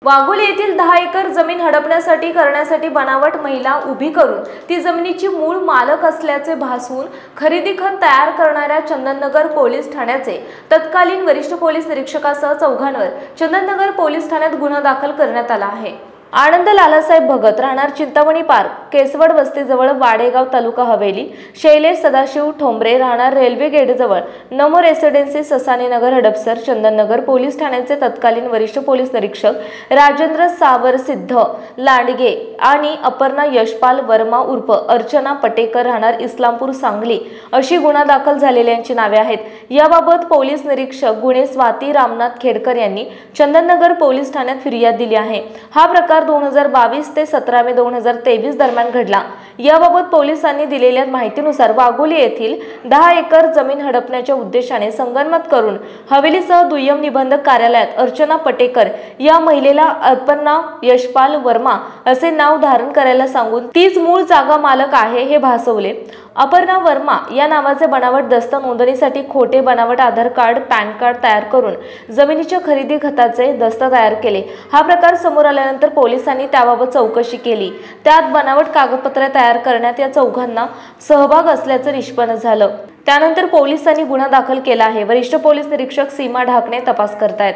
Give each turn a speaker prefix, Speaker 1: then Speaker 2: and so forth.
Speaker 1: वाघोली येथील 10 एकर जमीन हडपण्यासाठी करण्यासाठी बनावट महिला उभी करून ती जमिनीची मूळ मालक असल्याचे भासवून खरेदी खत तयार करणाऱ्या चंदननगर पोलीस ठाण्याचे तत्कालीन वरिष्ठ पोलीस निरीक्षकासह चौघांवर चंदननगर पोलीस ठाण्यात गुन्हा दाखल करण्यात आला आहे। आनंद लालासाहेब भगत राहणार चिंतामणी पार्क केसवड वस्तीजवळ वाडेगाव तालुका हवेली, शैलेश सदाशिव ठोंबरे राहणार रेल्वे गेटजवळ नमो रेसिडेन्सी ससानी नगर हडपसर चंदननगर पोलीस ठाण्याचे तत्कालीन वरिष्ठ पोलीस निरीक्षक राजेंद्र सावरसिद्ध लांडगे आणि अपर्णा यशपाल वर्मा उर्फ अर्चना पटेकर राहणार इस्लामपूर सांगली अशी गुन्हा दाखल झालेल्यांची नावे आहेत। याबाबत पोलीस निरीक्षक गुणे स्वाती रामनाथ खेडकर यांनी चंदननगर पोलीस ठाण्यात फिर्याद दिली आहे। हा प्रकार 2022 ते 17 मे 2023 दरम्यान घडला। याबाबत पोलिसांनी दिलेल्या माहितीनुसार वाघोली येथील 10 एकर जमीन हडपण्याच्या उद्देशाने संगनमत करून हवेलीसह दुय्यम निबंधक कार्यालयात अर्चना पटेकर या महिलेला अपर्णा यशपाल वर्मा असे नाव धारण करायला सांगून तीच मूळ जागा मालक आहे हे भासवले। अपर्णा वर्मा या नावाचे बनावट दस्त नोंदणीसाठी खोटे बनावट आधार कार्ड, पॅन कार्ड तयार करून जमिनीच्या खरेदी खताचे दस्त तयार केले। हा प्रकार समोर आल्यानंतर पोलिसांनी त्याबाबत चौकशी केली। त्यात बनावट कागदपत्रे तयार करण्यात या चौघांना सहभाग असल्याचे निष्पन्न झालं। त्यानंतर पोलिसांनी गुन्हा दाखल केला आहे। वरिष्ठ पोलीस निरीक्षक सीमा ढाकणे तपास करतायत।